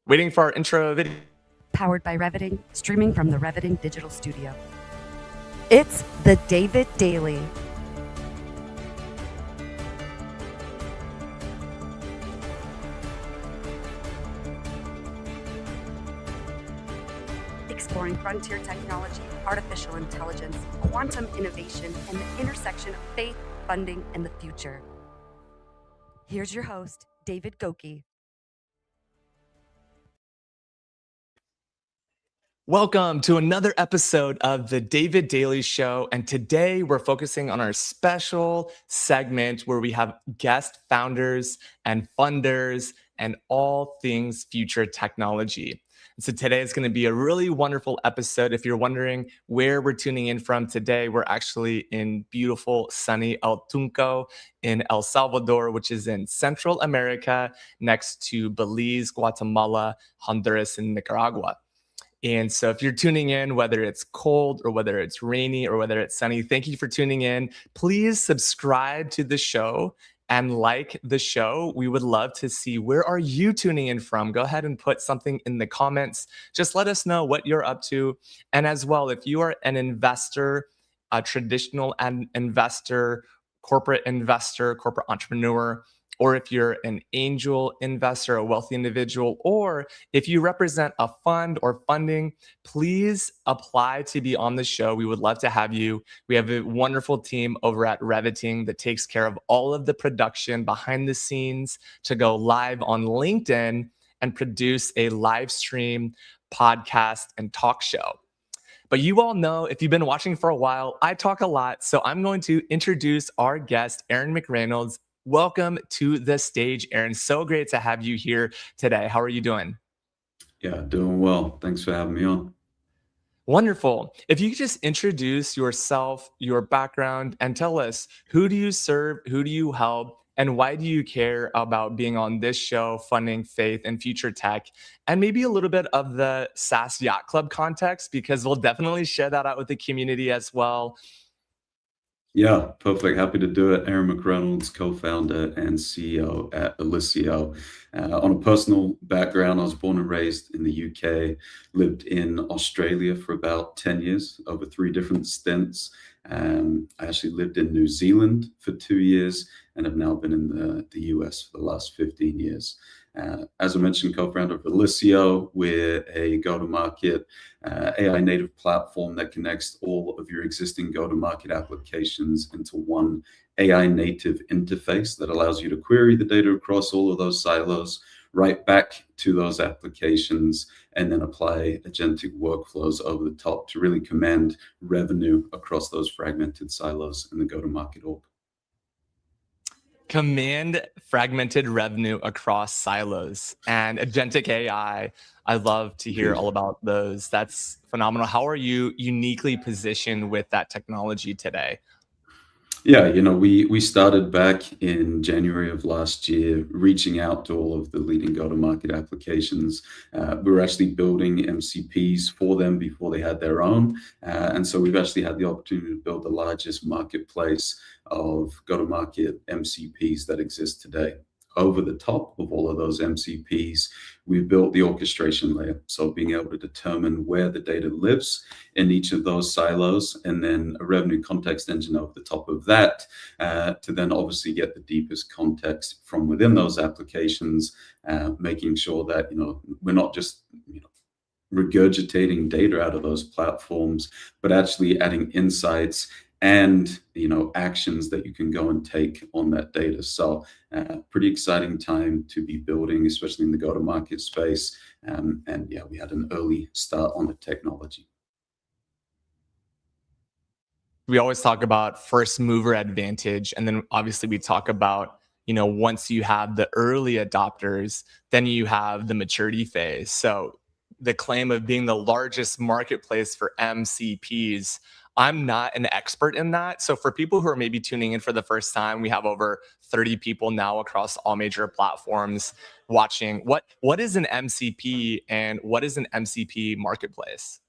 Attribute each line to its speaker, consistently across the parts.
Speaker 1: Waiting for our intro video.
Speaker 2: Powered by Reviting, streaming from the Reviting Digital Studio. It's the David Daily. Exploring frontier technology, artificial intelligence, quantum innovation, and the intersection of faith, funding, and the future. Here's your host, David Goki.
Speaker 1: Welcome to another episode of the David Daily Show. And today we're focusing on our special segment where we have guest founders and funders and all things future technology. And so today is going to be a really wonderful episode. If you're wondering where we're tuning in from today, we're actually in beautiful, sunny El Tunco in El Salvador, which is in Central America, next to Belize, Guatemala, Honduras, and Nicaragua. And so if you're tuning in, whether it's cold or whether it's rainy or whether it's sunny, thank you for tuning in. Please subscribe to the show and like the show. We would love to see, where are you tuning in from? Go ahead and put something in the comments. Just let us know what you're up to. And as well, if you are an investor, a traditional investor, corporate entrepreneur, or if you're an angel investor, a wealthy individual, or if you represent a fund or funding, please apply to be on the show. We would love to have you. We have a wonderful team over at Reviting that takes care of all of the production behind the scenes to go live on LinkedIn and produce a live stream podcast and talk show. But you all know, if you've been watching for a while, I talk a lot. So I'm going to introduce our guest, Aaron McReynolds. Welcome to the stage, Aaron. So great to have you here today. How are you doing?
Speaker 3: Yeah, doing well. Thanks for having me on.
Speaker 1: Wonderful. If you could just introduce yourself, your background, and tell us, who do you serve, who do you help, and why do you care about being on this show, funding faith and future tech, and maybe a little bit of the SaaS Yacht Club context, because we'll definitely share that out with the community as well.
Speaker 3: Yeah, perfect. Happy to do it. Aaron McReynolds, co-founder and CEO at Elicio. On a personal background, I was born and raised in the UK, lived in Australia for about 10 years, over 3 different stints. I actually lived in New Zealand for 2 years and have now been in the US for the last 15 years. As I mentioned, co-founder of Elicio. We're a go-to-market AI native platform that connects all of your existing go-to-market applications into one AI native interface that allows you to query the data across all of those silos, right back to those applications, and then apply agentic workflows over the top to really command revenue across those fragmented silos in the go-to-market org.
Speaker 1: Command fragmented revenue across silos and agentic AI. I love to hear all about those. That's phenomenal. How are you uniquely positioned with that technology today?
Speaker 3: Yeah, we started back in January of last year, reaching out to all of the leading go-to-market applications. We were actually building MCPs for them before they had their own. And so we've actually had the opportunity to build the largest marketplace of go-to-market MCPs that exist today. Over the top of all of those MCPs, we've built the orchestration layer. So being able to determine where the data lives in each of those silos, and then a revenue context engine over the top of that, to then obviously get the deepest context from within those applications, making sure that we're not just regurgitating data out of those platforms, but actually adding insights and actions that you can go and take on that data. So pretty exciting time to be building, especially in the go-to-market space. And yeah, we had an early start on the technology.
Speaker 1: We always talk about first mover advantage. And then obviously we talk about, once you have the early adopters, then you have the maturity phase. So the claim of being the largest marketplace for MCPs, I'm not an expert in that. So for people who are maybe tuning in for the first time, we have over 30 people now across all major platforms watching. What is an MCP and what is an MCP marketplace?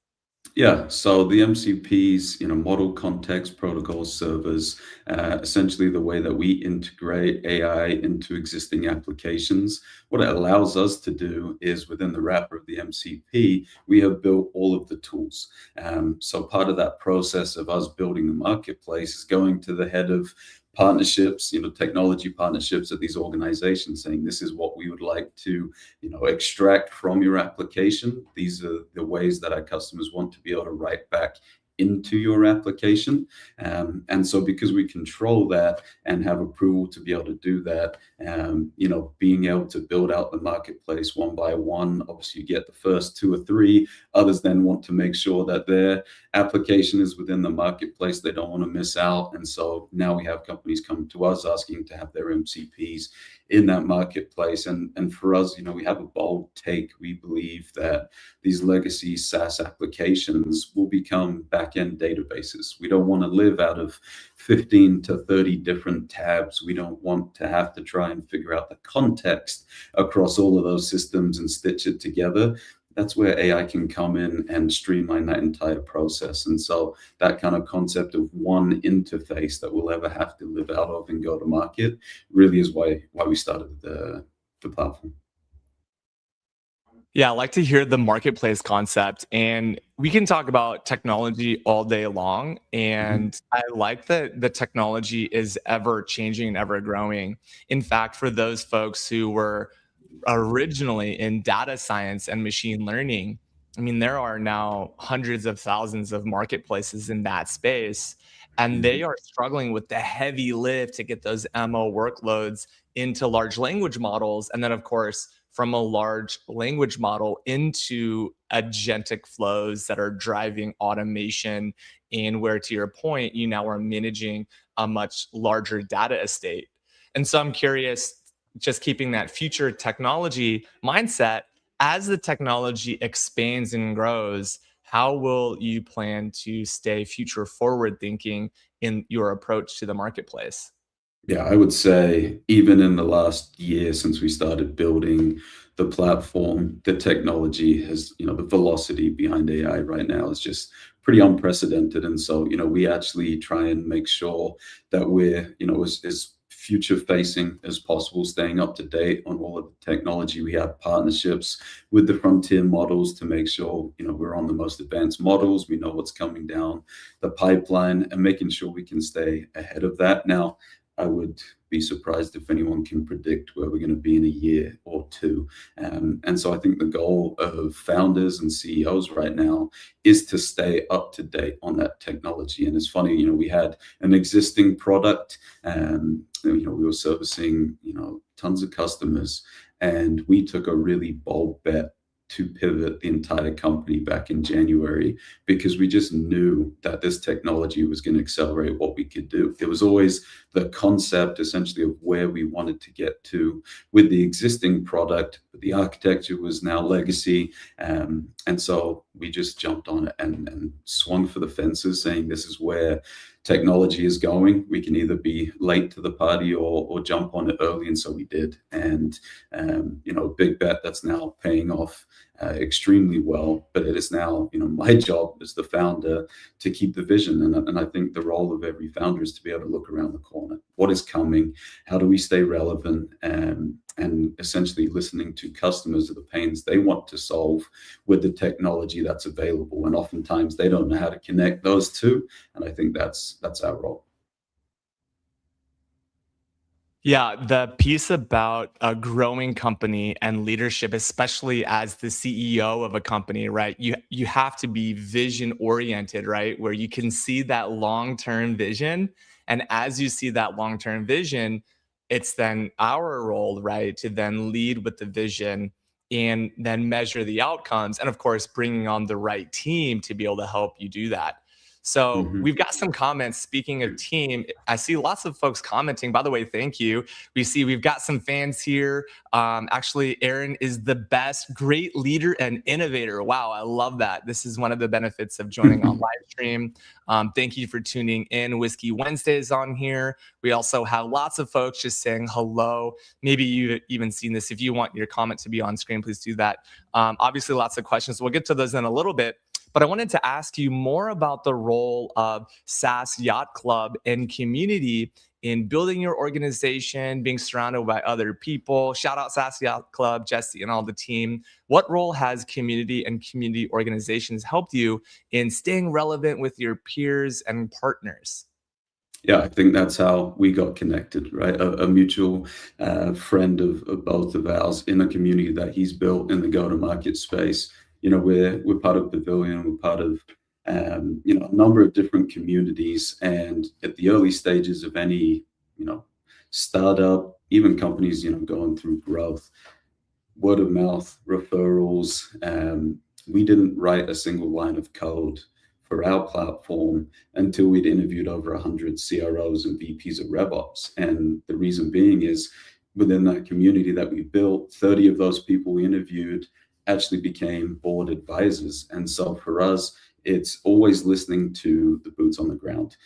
Speaker 3: Yeah, so the MCPs, model context protocol servers, essentially the way that we integrate AI into existing applications. What it allows us to do is within the wrapper of the MCP, we have built all of the tools. So part of that process of us building the marketplace is going to the head of partnerships, technology partnerships at these organizations, saying this is what we would like to extract from your application. These are the ways that our customers want to be able to write back into your application. And so because we control that and have approval to be able to do that, being able to build out the marketplace one by one, obviously you get the first two or three, others then want to make sure that their application is within the marketplace. They don't want to miss out. And so now we have companies come to us asking to have their MCPs in that marketplace. And for us, we have a bold take. We believe that these legacy SaaS applications will become back-end databases. We don't want to live out of 15 to 30 different tabs. We don't want to have to try and figure out the context across all of those systems and stitch it together. That's where AI can come in and streamline that entire process. And so that kind of concept of one interface that we'll ever have to live out of and go to market really is why we started the platform.
Speaker 1: Yeah, I like to hear the marketplace concept, and we can talk about technology all day long.
Speaker 3: Mhm.
Speaker 1: And I like that the technology is ever changing and ever growing. In fact, for those folks who were originally in data science and machine learning, I mean, there are now hundreds of thousands of marketplaces in that space, and they
Speaker 3: Mhm.
Speaker 1: are struggling with the heavy lift to get those MO workloads into large language models. And then, of course, from a large language model into agentic flows that are driving automation, and where, to your point, you now are managing a much larger data estate. And so I'm curious, just keeping that future technology mindset, as the technology expands and grows, how will you plan to stay future forward thinking in your approach to the marketplace?
Speaker 3: Yeah, I would say even in the last year since we started building the platform, the technology has, the velocity behind AI right now is just pretty unprecedented. And so, we actually try and make sure that we're, as future facing as possible, staying up to date on all of the technology. We have partnerships with the frontier models to make sure, we're on the most advanced models. We know what's coming down the pipeline and making sure we can stay ahead of that. Now, I would be surprised if anyone can predict where we're going to be in a year or two. And so I think the goal of founders and CEOs right now is to stay up to date on that technology. And it's funny, we had an existing product, and we were servicing, tons of customers, and we took a really bold bet to pivot the entire company back in January because we just knew that this technology was going to accelerate what we could do. It was always the concept essentially of where we wanted to get to with the existing product, but the architecture was now legacy. And so we just jumped on it and swung for the fences, saying this is where technology is going. We can either be late to the party or jump on it early. And so we did. And, big bet that's now paying off extremely well. But it is now, my job as the founder to keep the vision. And I think the role of every founder is to be able to look around the corner. What is coming? How do we stay relevant? And essentially listening to customers of the pains they want to solve with the technology that's available. And oftentimes they don't know how to connect those two. And I think that's our role.
Speaker 1: Yeah, the piece about a growing company and leadership, especially as the CEO of a company, right? You have to be vision oriented, right? Where you can see that long-term vision. And as you see that long-term vision, it's then our role, right, to then lead with the vision and then measure the outcomes. And of course, bringing on the right team to be able to help you do that. So
Speaker 3: Mhm.
Speaker 1: we've got some comments. Speaking of team, I see lots of folks commenting. By the way, thank you. We see we've got some fans here. Actually, Aaron is the best, great leader and innovator. Wow, I love that. This is one of the benefits of joining on live stream. Thank you for tuning in. Whiskey Wednesday is on here. We also have lots of folks just saying hello. Maybe you've even seen this. If you want your comment to be on screen, please do that. Obviously, lots of questions. We'll get to those in a little bit. But I wanted to ask you more about the role of SaaS Yacht Club and community in building your organization, being surrounded by other people. Shout out SaaS Yacht Club, Jesse, and all the team. What role has community and community organizations helped you in staying relevant with your peers and partners?
Speaker 3: Yeah, I think that's how we got connected, right? A mutual friend of both of ours in a community that he's built in the go-to-market space. We're part of Pavilion, we're part of a number of different communities, and at the early stages of any you know startup, even companies going through growth, word of mouth, referrals. We didn't write a single line of code for our platform until we'd interviewed over 100 CROs and VPs of RevOps. And the reason being is within that community that we built, 30 of those people we interviewed actually became board advisors. And so for us, it's always listening to the boots on the ground,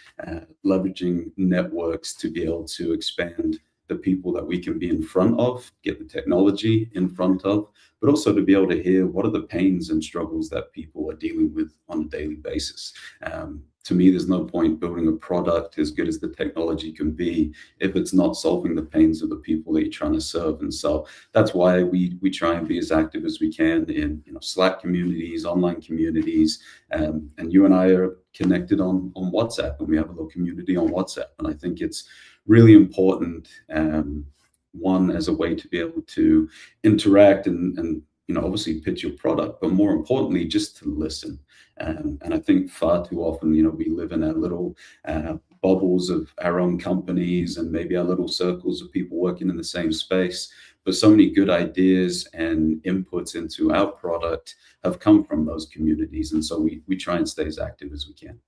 Speaker 3: leveraging networks to be able to expand the people that we can be in front of, get the technology in front of, but also to be able to hear what are the pains and struggles that people are dealing with on a daily basis. To me, there's no point building a product as good as the technology can be if it's not solving the pains of the people that you're trying to serve. And so that's why we try and be as active as we can in Slack communities, online communities, and you and I are connected on WhatsApp, and we have a little community on WhatsApp. And I think it's really important, one, as a way to be able to interact and obviously pitch your product, but more importantly, just to listen. And I think far too often, we live in our little bubbles of our own companies and maybe our little circles of people working in the same space. But so many good ideas and inputs into our product have come from those communities. And so we try and stay as active as we can.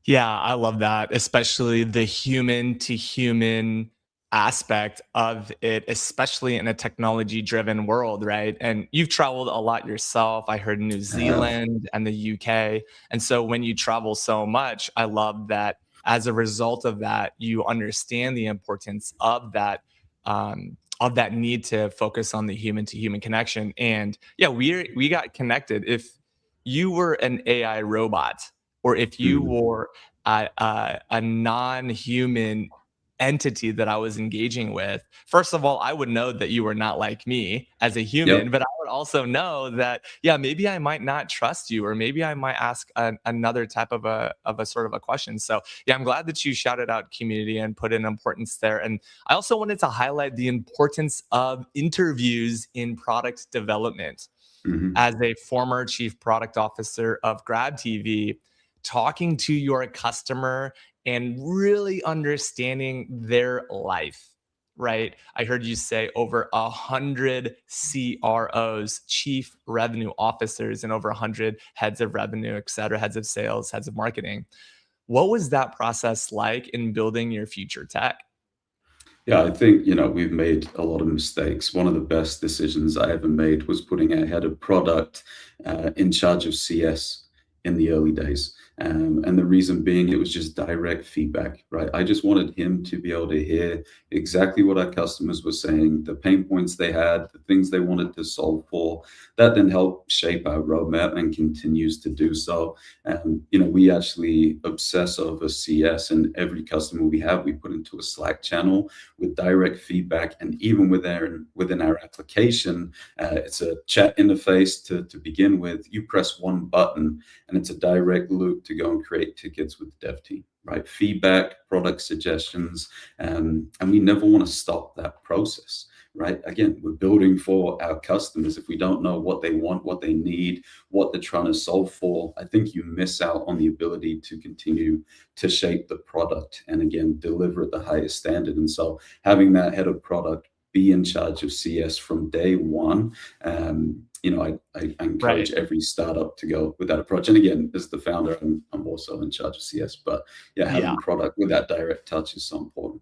Speaker 1: Yeah, I love that, especially the human to human aspect of it, especially in a technology driven world, right? And you've traveled a lot yourself. I heard New Zealand and the UK. And so when you travel so much, I love that as a result of that, you understand the importance of that need to focus on the human to human connection. And yeah, we got connected. If you were an AI robot, or if you
Speaker 3: Mhm.
Speaker 1: were a non-human entity that I was engaging with, first of all, I would know that you were not like me as a human,
Speaker 3: Yep.
Speaker 1: but I would also know that, yeah, maybe I might not trust you, or maybe I might ask another type of a sort of a question. So yeah, I'm glad that you shouted out community and put an importance there. And I also wanted to highlight the importance of interviews in product development.
Speaker 3: Mhm.
Speaker 1: As a former chief product officer of Grab TV, talking to your customer and really understanding their life, right? I heard you say over 100 CROs, chief revenue officers, and over 100 heads of revenue, et cetera, heads of sales, heads of marketing. What was that process like in building your future tech?
Speaker 3: Yeah, I think, we've made a lot of mistakes. One of the best decisions I ever made was putting our head of product in charge of CS in the early days. And the reason being, it was just direct feedback, right? I just wanted him to be able to hear exactly what our customers were saying, the pain points they had, the things they wanted to solve for. That then helped shape our roadmap and continues to do so. We actually obsess over CS, and every customer we have, we put into a Slack channel with direct feedback. And even within our application, it's a chat interface to begin with. You press one button and it's a direct loop to go and create tickets with the dev team, right? Feedback, product suggestions, and we never want to stop that process, right? Again, we're building for our customers. If we don't know what they want, what they need, what they're trying to solve for, I think you miss out on the ability to continue to shape the product and again, deliver at the highest standard. And so having that head of product be in charge of CS from day one, I
Speaker 1: Right.
Speaker 3: encourage every startup to go with that approach. And again, as the founder, I'm also in charge of CS, but yeah,
Speaker 1: Yeah.
Speaker 3: having product with that direct touch is so important.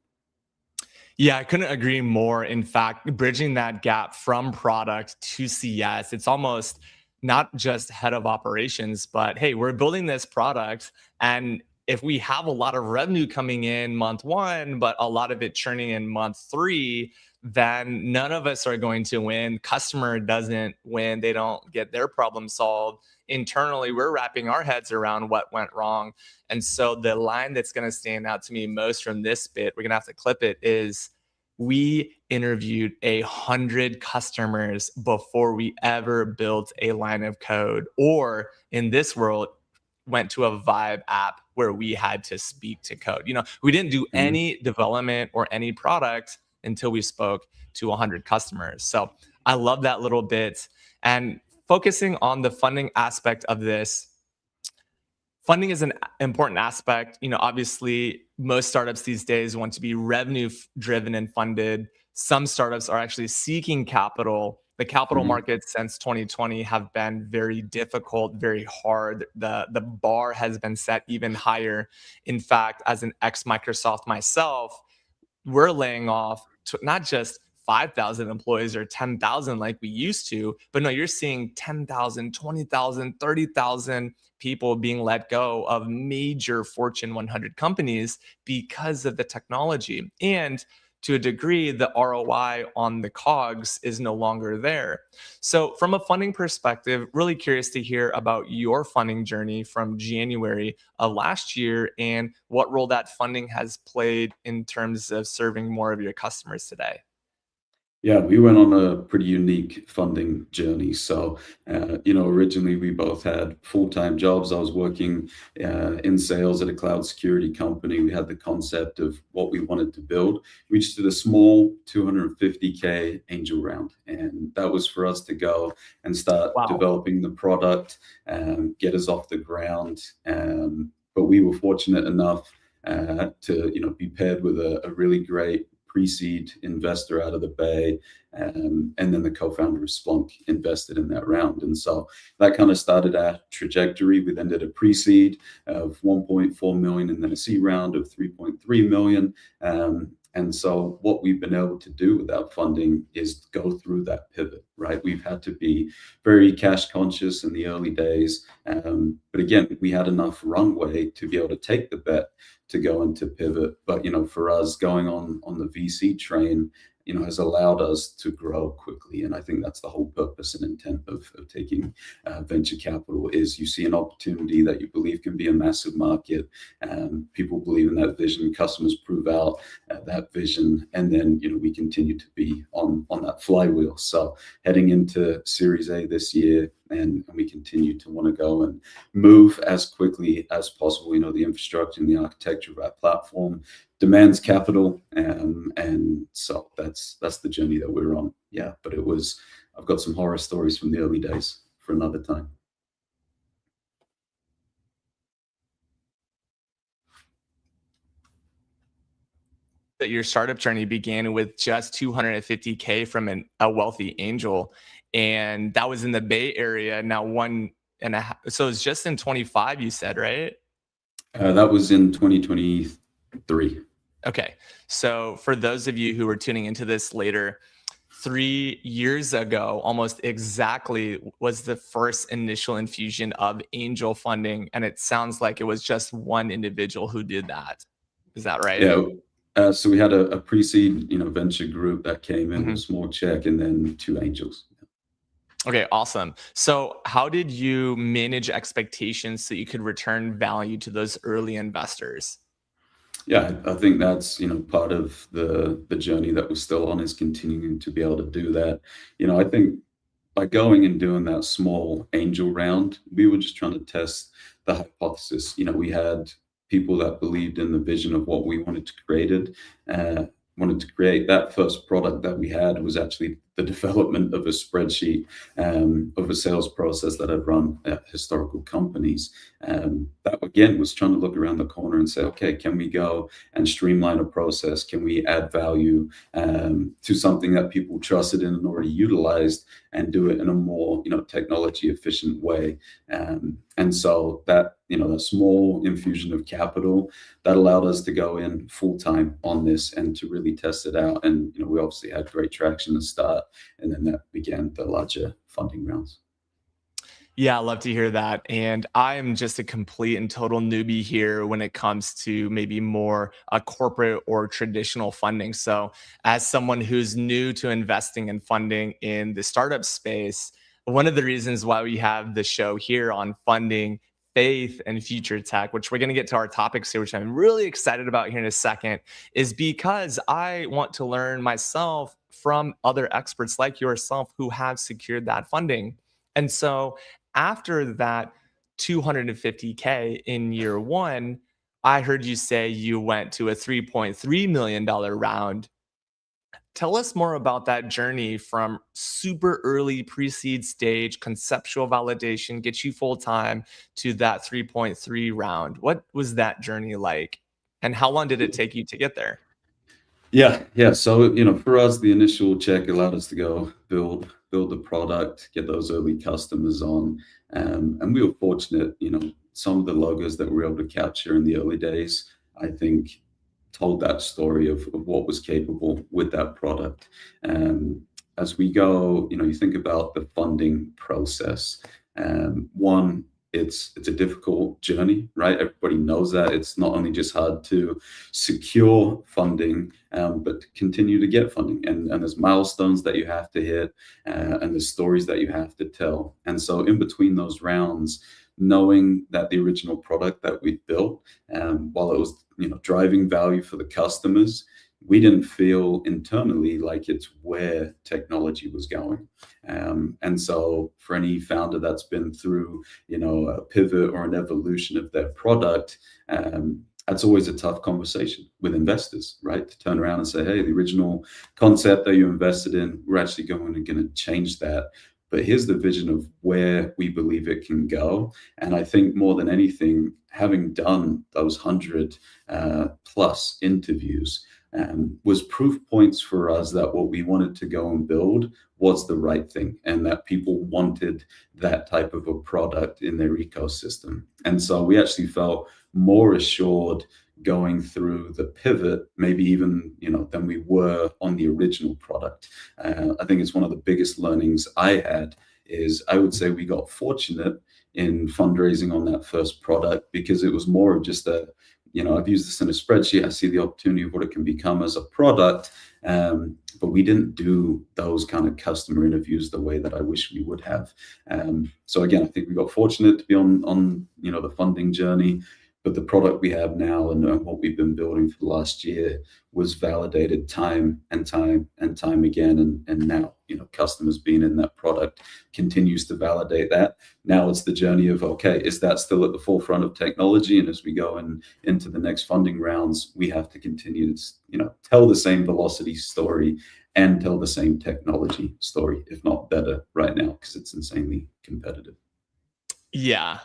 Speaker 1: Yeah, I couldn't agree more. In fact, bridging that gap from product to CS, it's almost not just head of operations, but hey, we're building this product and if we have a lot of revenue coming in month one, but a lot of it churning in month three, then none of us are going to win. Customer doesn't win. They don't get their problem solved. Internally, we're wrapping our heads around what went wrong. And so the line that's going to stand out to me most from this bit, we're going to have to clip it, is we interviewed 100 customers before we ever built a line of code, or in this world, went to a Vibe app where we had to speak to code. We didn't do any development or any product until we spoke to 100 customers. So I love that little bit. And focusing on the funding aspect of this, funding is an important aspect. Obviously, most startups these days want to be revenue driven and funded. Some startups are actually seeking capital. The capital markets since 2020 have been very difficult, very hard. The bar has been set even higher. In fact, as an ex-Microsoft myself, we're laying off not just 5,000 employees or 10,000 like we used to, but no, you're seeing 10,000, 20,000, 30,000 people being let go of major Fortune 100 companies because of the technology. And to a degree, the ROI on the COGS is no longer there. So from a funding perspective, really curious to hear about your funding journey from January of last year and what role that funding has played in terms of serving more of your customers today.
Speaker 3: Yeah, we went on a pretty unique funding journey. So, originally we both had full-time jobs. I was working in sales at a cloud security company. We had the concept of what we wanted to build. We just did a small 250K angel round, and that was for us to go and start developing the product and get us off the ground. But we were fortunate enough to be paired with a really great pre-seed investor out of the Bay, and then the co-founder of Splunk invested in that round. And so that kind of started our trajectory. We then did a pre-seed of 1.4 million and then a seed round of 3.3 million. And so what we've been able to do with that funding is go through that pivot, right? We've had to be very cash conscious in the early days. But again, we had enough runway to be able to take the bet to go into pivot. But, for us going on the VC train, has allowed us to grow quickly. And I think that's the whole purpose and intent of taking venture capital is you see an opportunity that you believe can be a massive market. People believe in that vision, customers prove out that vision, and then, we continue to be on that flywheel. So heading into Series A this year, and we continue to want to go and move as quickly as possible. The infrastructure and the architecture of our platform demands capital, and so that's the journey that we're on. Yeah, but I've got some horror stories from the early days for another time.
Speaker 1: That your startup journey began with just 250K from a wealthy angel, and that was in the Bay Area. Now so it's just in 25, you said, right?
Speaker 3: That was in 2023.
Speaker 1: Okay, so for those of you who are tuning into this later, 3 years ago, almost exactly, was the first initial infusion of angel funding, and it sounds like it was just one individual who did that. Is that right?
Speaker 3: Yeah. So we had a pre-seed, venture group that came in, a small check, and then 2 angels.
Speaker 1: Okay, awesome. So how did you manage expectations so you could return value to those early investors?
Speaker 3: Yeah, I think that's, part of the journey that we're still on, is continuing to be able to do that. I think by going and doing that small angel round, we were just trying to test the hypothesis. We had people that believed in the vision of what we wanted to create. That first product that we had was actually the development of a spreadsheet of a sales process that I'd run at historical companies. That again was trying to look around the corner and say, okay, can we go and streamline a process? Can we add value to something that people trusted in and already utilized, and do it in a more technology efficient way? And so that that small infusion of capital that allowed us to go in full time on this and to really test it out. And we obviously had great traction to start, and then that began the larger funding rounds.
Speaker 1: Yeah, I love to hear that. And I am just a complete and total newbie here when it comes to maybe more corporate or traditional funding. So, as someone who's new to investing and funding in the startup space, one of the reasons why we have the show here on funding, faith, and future tech, which we're going to get to our topics here, which I'm really excited about here in a second, is because I want to learn myself from other experts like yourself who have secured that funding. And so, after that 250K in year one, I heard you say you went to a $3.3 million round. Tell us more about that journey from super early pre-seed stage, conceptual validation, get you full time to that 3.3 round. What was that journey like? And how long did it take you to get there?
Speaker 3: Yeah. So, for us, the initial check allowed us to go build the product, get those early customers on. And we were fortunate, some of the logos that we were able to capture in the early days, I think told that story of what was capable with that product. Um, as we go, you think about the funding process. One, it's a difficult journey, right? Everybody knows that it's not only just hard to secure funding, but to continue to get funding. And there's milestones that you have to hit, and there's stories that you have to tell. And so, in between those rounds, knowing that the original product that we built, while it was driving value for the customers, we didn't feel internally like it's where technology was going. And so for any founder that's been through, a pivot or an evolution of their product, that's always a tough conversation with investors, right? To turn around and say, hey, the original concept that you invested in, we're actually going to change that. But here's the vision of where we believe it can go. And I think more than anything, having done those 100 plus interviews, was proof points for us that what we wanted to go and build was the right thing, and that people wanted that type of a product in their ecosystem. And so we actually felt more assured going through the pivot, maybe even than we were on the original product. I think it's one of the biggest learnings I had is I would say we got fortunate in fundraising on that first product, because it was more of just I've used this in a spreadsheet. I see the opportunity of what it can become as a product, but we didn't do those kind of customer interviews the way that I wish we would have. So again, I think we got fortunate to be on the funding journey, but the product we have now and what we've been building for the last year was validated time and time and time again. And now, customers being in that product continues to validate that. Now it's the journey of, okay, is that still at the forefront of technology? And as we go into the next funding rounds, we have to continue to, tell the same velocity story and tell the same technology story, if not better right now, because it's insanely competitive.
Speaker 1: Yeah.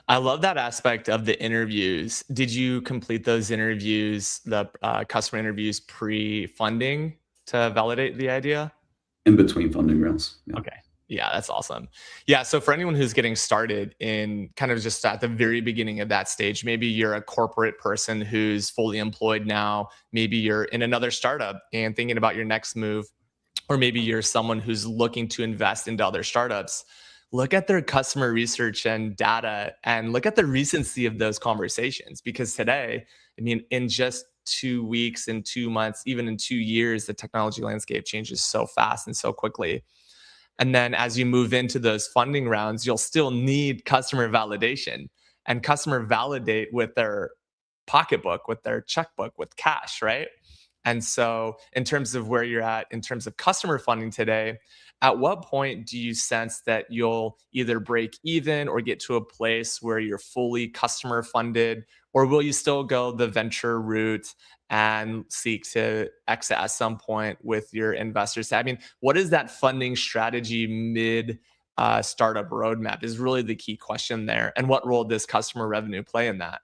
Speaker 1: I love that aspect of the interviews. Did you complete those interviews, the customer interviews pre-funding to validate the idea?
Speaker 3: In between funding rounds. Yeah.
Speaker 1: Okay. Yeah, that's awesome. Yeah. So for anyone who's getting started in kind of just at the very beginning of that stage, maybe you're a corporate person who's fully employed now, maybe you're in another startup and thinking about your next move, or maybe you're someone who's looking to invest into other startups. Look at their customer research and data and look at the recency of those conversations. Because today, I mean, in just 2 weeks, in 2 months, even in 2 years, the technology landscape changes so fast and so quickly. And then as you move into those funding rounds, you'll still need customer validation, and customer validate with their pocketbook, with their checkbook, with cash, right? And so, in terms of where you're at, in terms of customer funding today, at what point do you sense that you'll either break even or get to a place where you're fully customer funded? Or will you still go the venture route and seek to exit at some point with your investors? I mean, what is that funding strategy mid startup roadmap is really the key question there. And what role does customer revenue play in that?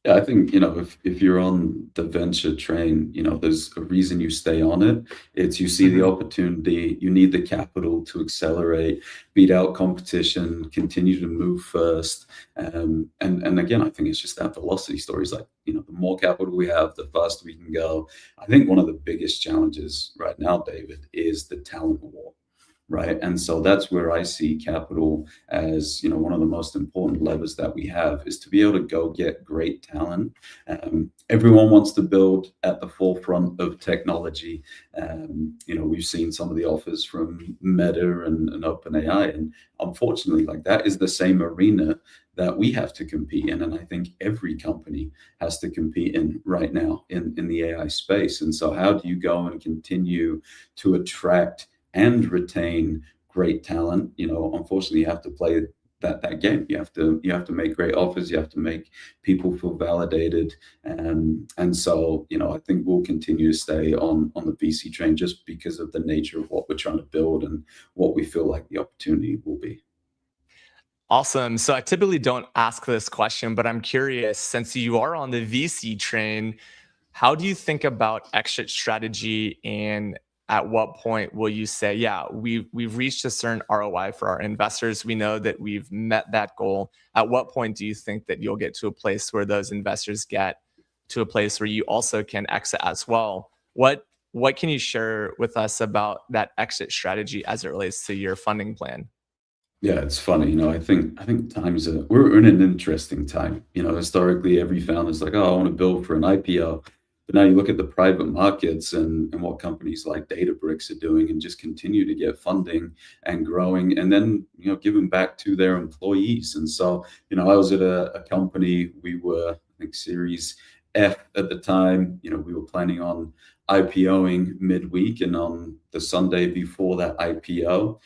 Speaker 3: Yeah, I think, if you're on the venture train, there's a reason you stay on it. It's you see the
Speaker 1: Mhm.
Speaker 3: opportunity, you need the capital to accelerate, beat out competition, continue to move first. And again, I think it's just that velocity story is like, the more capital we have, the faster we can go. I think one of the biggest challenges right now, David, is the talent war. right? And so that's where I see capital as, one of the most important levers that we have, is to be able to go get great talent. Everyone wants to build at the forefront of technology. We've seen some of the offers from Meta and OpenAI, and unfortunately, like, that is the same arena that we have to compete in, and I think every company has to compete in right now in the AI space. And so how do you go and continue to attract and retain great talent? Unfortunately, you have to play that game. You have to make great offers. You have to make people feel validated. And so, I think we'll continue to stay on the VC train, just because of the nature of what we're trying to build and what we feel like the opportunity will be.
Speaker 1: Awesome. So I typically don't ask this question, but I'm curious, since you are on the VC train, how do you think about exit strategy, and at what point will you say, yeah, we've reached a certain ROI for our investors. We know that we've met that goal. At what point do you think that you'll get to a place where those investors get to a place where you also can exit as well? What can you share with us about that exit strategy as it relates to your funding plan?
Speaker 3: Yeah, it's funny. I think we're in an interesting time. Historically, every founder's like, oh, I want to build for an IPO. But now you look at the private markets and what companies like Databricks are doing, and just continue to get funding and growing, and then, giving back to their employees. And so, I was at a company, we were, I think, Series F at the time. We were planning on IPOing midweek, and on the Sunday before that IPO,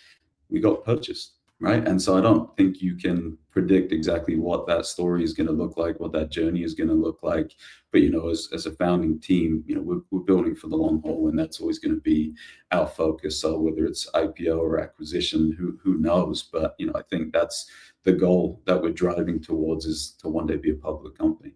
Speaker 3: we got purchased, right? And so I don't think you can predict exactly what that story is going to look like, what that journey is going to look like. But, as a founding team, we're building for the long haul, and that's always going to be our focus. So whether it's IPO or acquisition, who knows? But, I think that's the goal that we're driving towards, is to one day be a public company.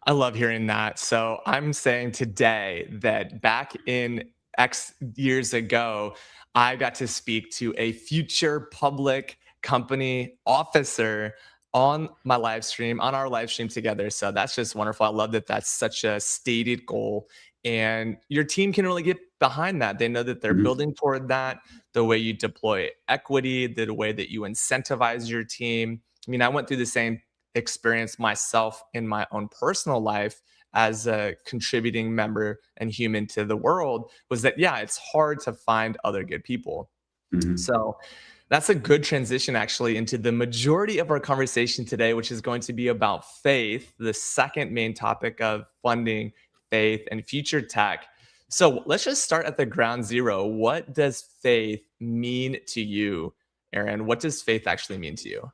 Speaker 1: I love hearing that. So I'm saying today that back in X years ago, I got to speak to a future public company officer on my live stream, on our live stream together. So that's just wonderful. I love that that's such a stated goal. And your team can really get behind that. They know that they're
Speaker 3: Mhm.
Speaker 1: building toward that, the way you deploy equity, the way that you incentivize your team. I mean, I went through the same experience myself in my own personal life as a contributing member and human to the world, was that, yeah, it's hard to find other good people.
Speaker 3: Mhm.
Speaker 1: So that's a good transition actually into the majority of our conversation today, which is going to be about faith, the second main topic of funding, faith, and future tech. So let's just start at the ground zero. What does faith mean to you, Aaron? What does faith actually mean to you?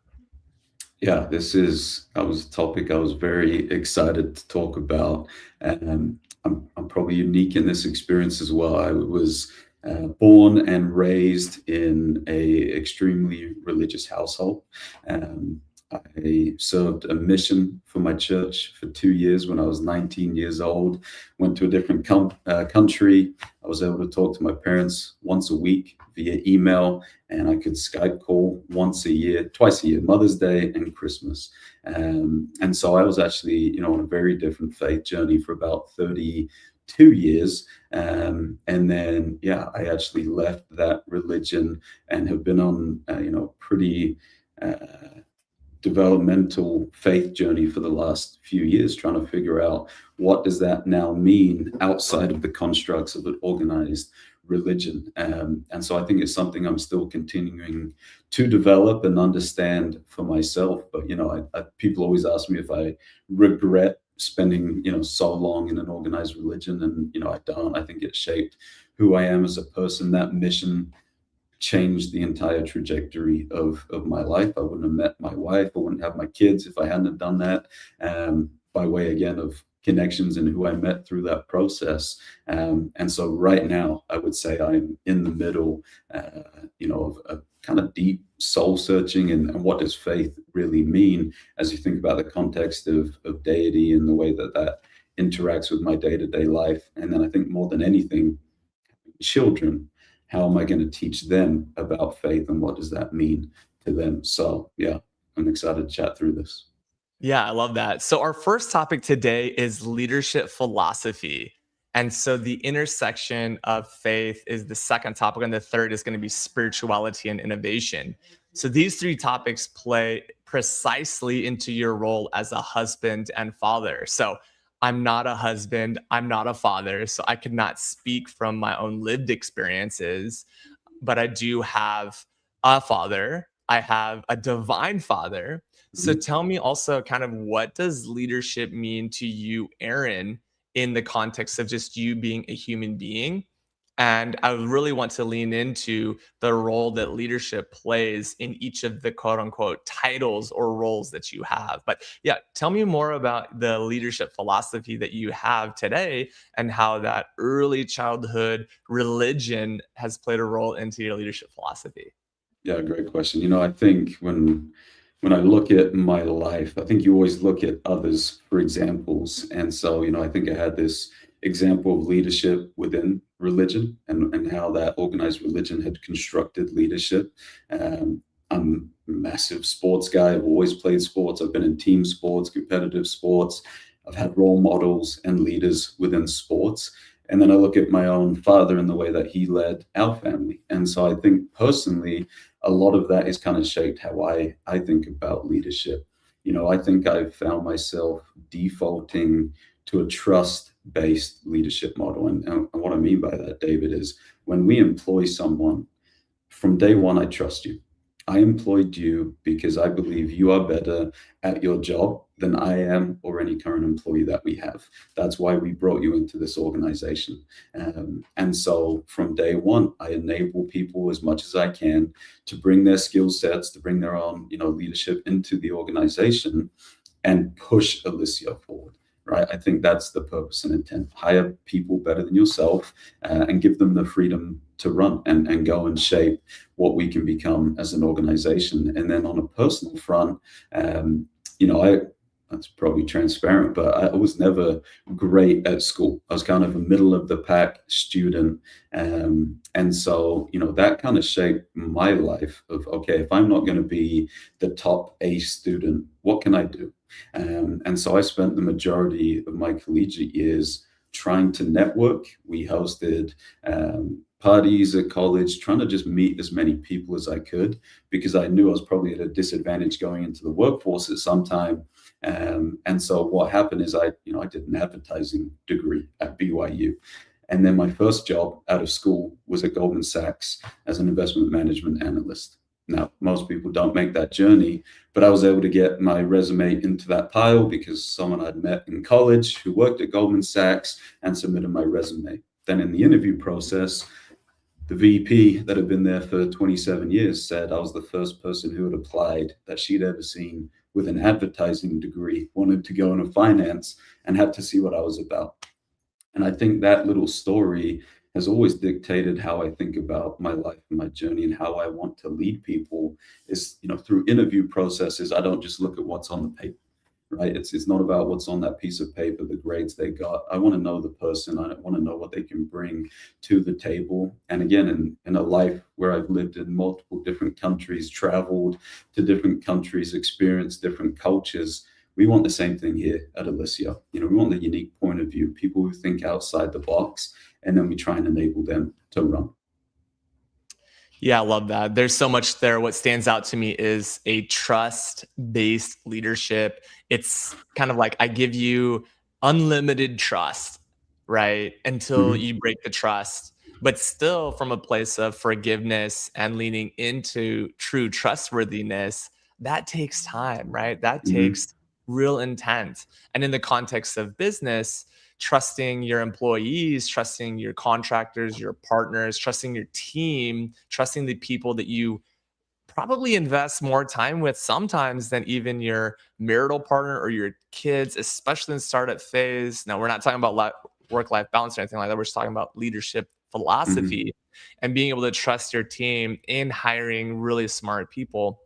Speaker 3: Yeah, that was a topic I was very excited to talk about. And I'm probably unique in this experience as well. I was born and raised in a extremely religious household. Um, I served a mission for my church for 2 years when I was 19 years old. Went to a different country. I was able to talk to my parents once a week via email, and I could Skype call once a year, twice a year, Mother's Day and Christmas. And so I was actually, on a very different faith journey for about 32 years. And then, yeah, I actually left that religion and have been on, pretty developmental faith journey for the last few years, trying to figure out what does that now mean outside of the constructs of an organized religion. And so I think it's something I'm still continuing to develop and understand for myself. But, people always ask me if I regret spending, so long in an organized religion. And, I don't. I think it shaped who I am as a person. That mission changed the entire trajectory of my life. I wouldn't have met my wife. I wouldn't have my kids if I hadn't have done that. By way, again, of connections and who I met through that process. And so right now, I would say I'm in the middle, of a kind of deep soul searching, and what does faith really mean as you think about the context of deity and the way that that interacts with my day-to-day life. And then I think more than anything, children, how am I going to teach them about faith, and what does that mean to them? So yeah, I'm excited to chat through this.
Speaker 1: Yeah, I love that. So, our first topic today is leadership philosophy. And so the intersection of faith is the second topic, and the third is going to be spirituality and innovation. So these three topics play precisely into your role as a husband and father. So I'm not a husband, I'm not a father, so I could not speak from my own lived experiences, but I do have a father. I have a divine father. So
Speaker 3: Mhm.
Speaker 1: tell me also kind of what does leadership mean to you, Aaron, in the context of just you being a human being? And I would really want to lean into the role that leadership plays in each of the quote unquote titles or roles that you have. But yeah, tell me more about the leadership philosophy that you have today and how that early childhood religion has played a role into your leadership philosophy.
Speaker 3: Yeah, great question. I think when I look at my life, I think you always look at others for examples. And so, I think I had this example of leadership within religion and how that organized religion had constructed leadership. I'm a massive sports guy. I've always played sports. I've been in team sports, competitive sports. I've had role models and leaders within sports. And then I look at my own father and the way that he led our family. And so I think personally, a lot of that is kind of shaped how I think about leadership. I think I've found myself defaulting to a trust-based leadership model. And what I mean by that, David, is when we employ someone, from day one, I trust you. I employed you because I believe you are better at your job than I am or any current employee that we have. That's why we brought you into this organization. And so from day one, I enable people as much as I can to bring their skill sets, to bring their own, leadership into the organization and push Alicia forward. Right. I think that's the purpose and intent. Hire people better than yourself and give them the freedom to run and go and shape what we can become as an organization. And then on a personal front, I that's probably transparent, but I was never great at school. I was kind of a middle of the pack student. And so, that kind of shaped my life of, okay, if I'm not going to be the top A student, what can I do? And so I spent the majority of my collegiate years trying to network. We hosted parties at college, trying to just meet as many people as I could, because I knew I was probably at a disadvantage going into the workforce at some time. And so what happened is I did an advertising degree at BYU. And then my first job out of school was at Goldman Sachs as an investment management analyst. Now, most people don't make that journey, but I was able to get my resume into that pile because someone I'd met in college who worked at Goldman Sachs and submitted my resume. Then in the interview process, the VP that had been there for 27 years said I was the first person who had applied that she'd ever seen with an advertising degree, wanted to go into finance and had to see what I was about. And I think that little story has always dictated how I think about my life and my journey and how I want to lead people is, through interview processes, I don't just look at what's on the paper, right? It's not about what's on that piece of paper, the grades they got. I want to know the person. I want to know what they can bring to the table. And again, in a life where I've lived in multiple different countries, traveled to different countries, experienced different cultures, we want the same thing here at Alicia. We want the unique point of view, people who think outside the box, and then we try and enable them to run.
Speaker 1: Yeah, I love that. There's so much there. What stands out to me is a trust-based leadership. It's kind of like I give you unlimited trust, right? Until
Speaker 3: Mhm.
Speaker 1: you break the trust, but still from a place of forgiveness and leaning into true trustworthiness. That takes time, right? That
Speaker 3: Mhm.
Speaker 1: takes real intent. And in the context of business, trusting your employees, trusting your contractors, your partners, trusting your team, trusting the people that you probably invest more time with sometimes than even your marital partner or your kids, especially in startup phase. Now, we're not talking about work-life balance or anything like that. We're just talking about leadership
Speaker 3: Mhm.
Speaker 1: philosophy and being able to trust your team in hiring really smart people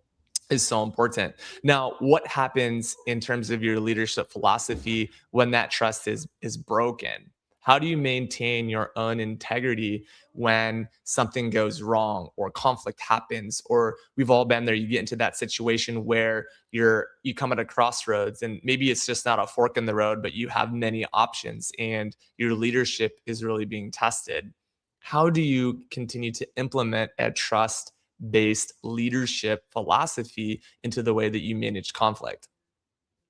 Speaker 1: is so important. Now, what happens in terms of your leadership philosophy when that trust is broken? How do you maintain your own integrity when something goes wrong or conflict happens? Or we've all been there. You get into that situation where you come at a crossroads and maybe it's just not a fork in the road, but you have many options and your leadership is really being tested. How do you continue to implement a trust based leadership philosophy into the way that you manage conflict?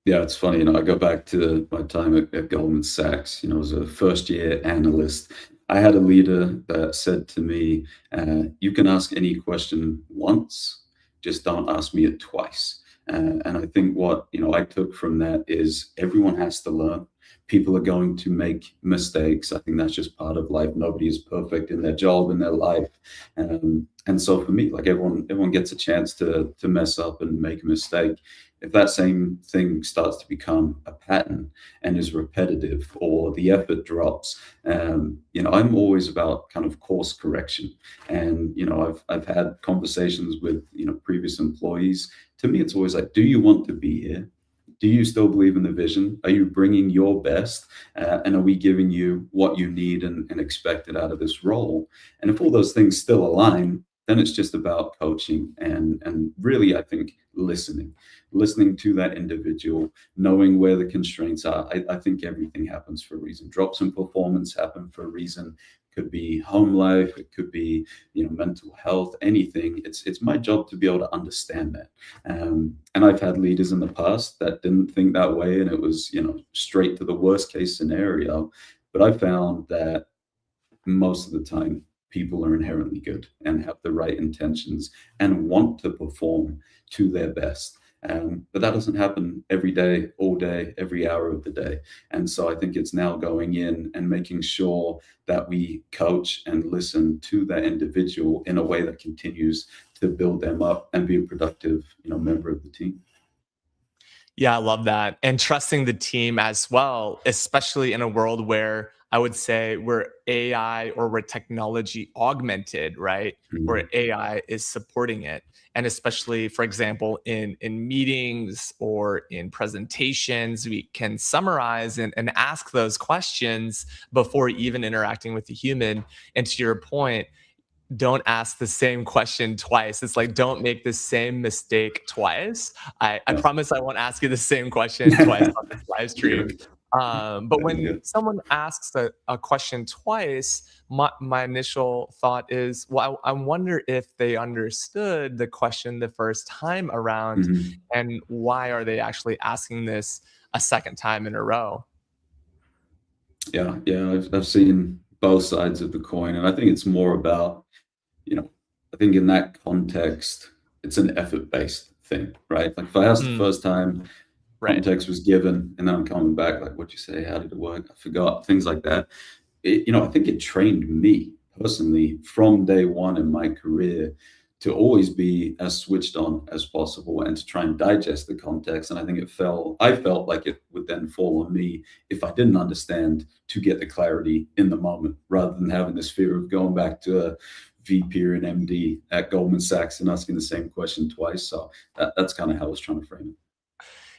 Speaker 3: Yeah, it's funny, I go back to my time at Goldman Sachs, as a first year analyst. I had a leader that said to me, you can ask any question once, just don't ask me it twice. And I think what, I took from that is everyone has to learn. People are going to make mistakes. I think that's just part of life. Nobody is perfect in their job, in their life. And so for me, like everyone gets a chance to mess up and make a mistake. If that same thing starts to become a pattern and is repetitive, or the effort drops, I'm always about kind of course correction. And I've had conversations with previous employees. To me, it's always like, do you want to be here? Do you still believe in the vision? Are you bringing your best? And are we giving you what you need and expected out of this role? And if all those things still align, then it's just about coaching and really, I think, listening to that individual, knowing where the constraints are. I think everything happens for a reason. Drops in performance happen for a reason. Could be home life, it could be mental health, anything. It's my job to be able to understand that. And I've had leaders in the past that didn't think that way, and it was straight to the worst case scenario. But I found that most of the time people are inherently good and have the right intentions and want to perform to their best. But that doesn't happen every day, all day, every hour of the day. And so I think it's now going in and making sure that we coach and listen to that individual in a way that continues to build them up and be a productive, member of the team.
Speaker 1: Yeah, I love that. And trusting the team as well, especially in a world where I would say we're AI or we're technology augmented, right? Where
Speaker 3: Mhm.
Speaker 1: AI is supporting it. And especially, for example, in meetings or in presentations, we can summarize and ask those questions before even interacting with the human. And to your point, don't ask the same question twice. It's like, don't make the same mistake twice. I
Speaker 3: Yeah.
Speaker 1: promise I won't ask you the same question twice on this live stream.
Speaker 3: Good.
Speaker 1: But
Speaker 3: Yeah.
Speaker 1: when someone asks a question twice, my initial thought is, well, I wonder if they understood the question the first time around,
Speaker 3: Mhm.
Speaker 1: and why are they actually asking this a second time in a row?
Speaker 3: Yeah. I've seen both sides of the coin, and I think it's more about, you know, I think in that context, it's an effort-based thing, right? Like if I asked the
Speaker 1: Mm,
Speaker 3: first time,
Speaker 1: right.
Speaker 3: context was given, and then I'm coming back like, "What'd you say? How did it work? I forgot." Things like that. I think it trained me personally from day one in my career to always be as switched on as possible and to try and digest the context. And I think I felt like it would then fall on me if I didn't understand to get the clarity in the moment rather than having this fear of going back to a VP or an MD at Goldman Sachs and asking the same question twice. So that's kind of how I was trying to frame it.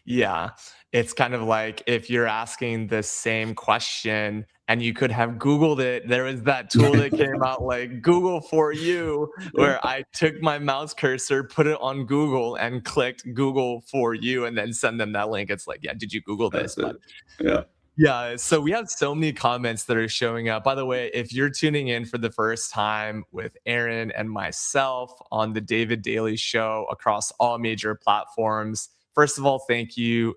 Speaker 1: Yeah, it's kind of like if you're asking the same question and you could have Googled it. There was that tool that came out like Google for you,
Speaker 3: Yeah,
Speaker 1: where I took my mouse cursor, put it on Google, and clicked Google for you, and then send them that link. It's like, yeah, did you Google this?
Speaker 3: that's
Speaker 1: But
Speaker 3: it. Yeah.
Speaker 1: yeah, so we have so many comments that are showing up. By the way, if you're tuning in for the first time with Aaron and myself on the David Daily Show across all major platforms, first of all, thank you.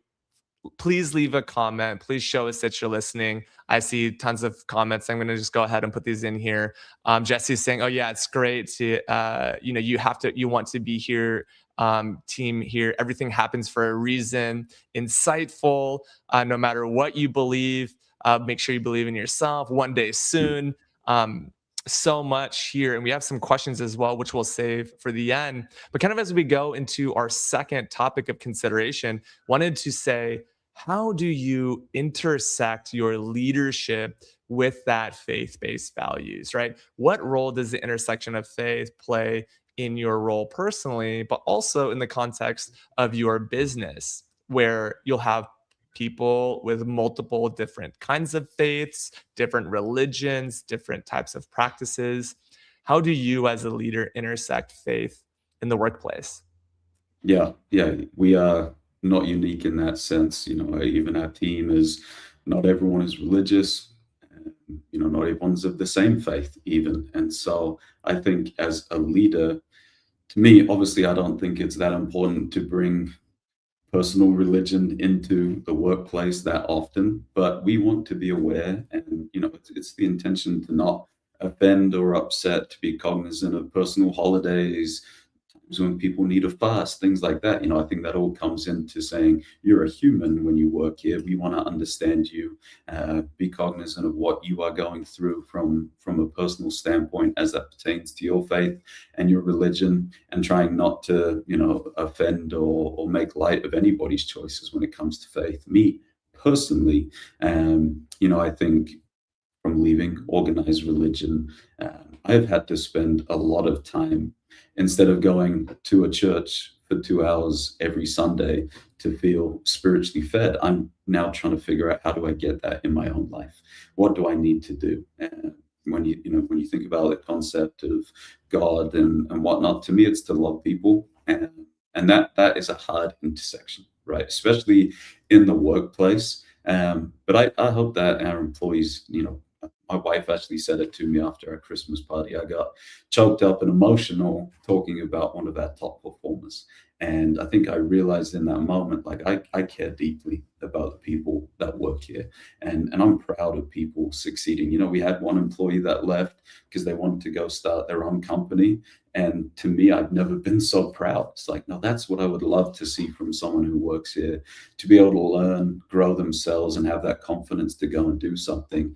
Speaker 1: Please leave a comment. Please show us that you're listening. I see tons of comments. I'm going to just go ahead and put these in here. Jesse's saying, "Oh yeah, it's great to, you want to be here, team here. Everything happens for a reason. Insightful. No matter what you believe, make sure you believe in yourself. One day soon." So much here, and we have some questions as well, which we'll save for the end. But kind of as we go into our second topic of consideration, wanted to say, how do you intersect your leadership with that faith-based values, right? What role does the intersection of faith play in your role personally, but also in the context of your business, where you'll have people with multiple different kinds of faiths, different religions, different types of practices. How do you, as a leader, intersect faith in the workplace?
Speaker 3: Yeah, we are not unique in that sense. Even our team is not everyone is religious. Not everyone's of the same faith, even. And so I think as a leader, to me, obviously, I don't think it's that important to bring personal religion into the workplace that often, but we want to be aware, and it's the intention to not offend or upset, to be cognizant of personal holidays, times when people need a fast, things like that. I think that all comes into saying you're a human when you work here. We want to understand you, be cognizant of what you are going through from a personal standpoint as that pertains to your faith and your religion, and trying not to offend or make light of anybody's choices when it comes to faith. Me personally, I think from leaving organized religion, I've had to spend a lot of time, instead of going to a church for 2 hours every Sunday to feel spiritually fed, I'm now trying to figure out, how do I get that in my own life? What do I need to do? When you think about the concept of God and whatnot, to me, it's to love people, and that is a hard intersection, right? Especially in the workplace. But I hope that our employees, my wife actually said it to me after our Christmas party. I got choked up and emotional talking about one of our top performers. And I think I realized in that moment, like, I care deeply about the people that work here. And I'm proud of people succeeding. We had one employee that left because they wanted to go start their own company. And to me, I've never been so proud. It's like, no, that's what I would love to see from someone who works here, to be able to learn, grow themselves, and have that confidence to go and do something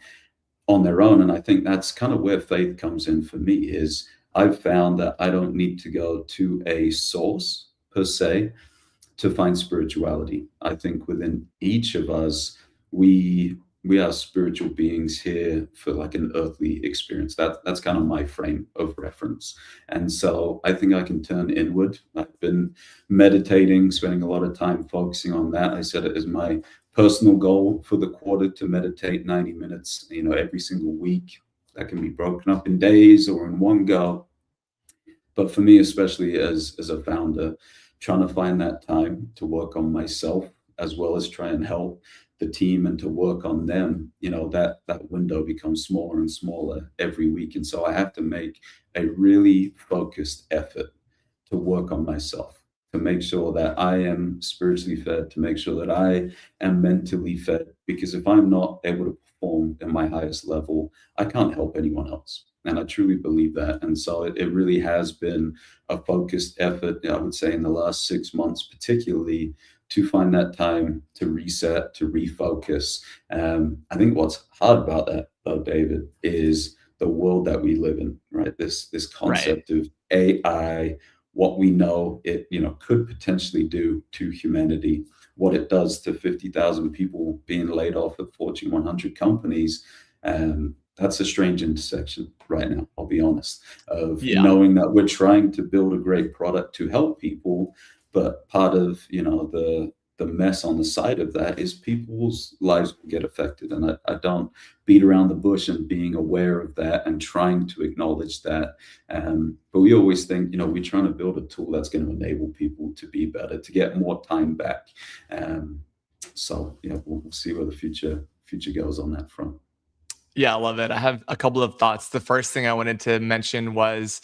Speaker 3: on their own. And I think that's kind of where faith comes in for me. Is I've found that I don't need to go to a source per se to find spirituality. I think within each of us, we are spiritual beings here for like an earthly experience. That's kind of my frame of reference. And so I think I can turn inward. I've been meditating, spending a lot of time focusing on that. I set it as my personal goal for the quarter to meditate 90 minutes, every single week. That can be broken up in days or in one go. But for me, especially as a founder, trying to find that time to work on myself, as well as try and help the team and to work on them, that window becomes smaller and smaller every week. And so I have to make a really focused effort to work on myself, to make sure that I am spiritually fed, to make sure that I am mentally fed. Because if I'm not able to perform at my highest level, I can't help anyone else. And I truly believe that. And so it really has been a focused effort, I would say, in the last 6 months, particularly, to find that time to reset, to refocus. I think what's hard about that, though, David, is the world that we live in, right? This concept of AI, what we know it could potentially do to humanity, what it does to 50,000 people being laid off at Fortune 100 companies. That's a strange intersection right now, I'll be honest, of knowing that we're trying to build a great product to help people, but part of the mess on the side of that is people's lives will get affected. And I don't beat around the bush and being aware of that and trying to acknowledge that. But we always think, we're trying to build a tool that's going to enable people to be better, to get more time back. So we'll see where the future goes on that front.
Speaker 1: Yeah, I love it. I have a couple of thoughts. The first thing I wanted to mention was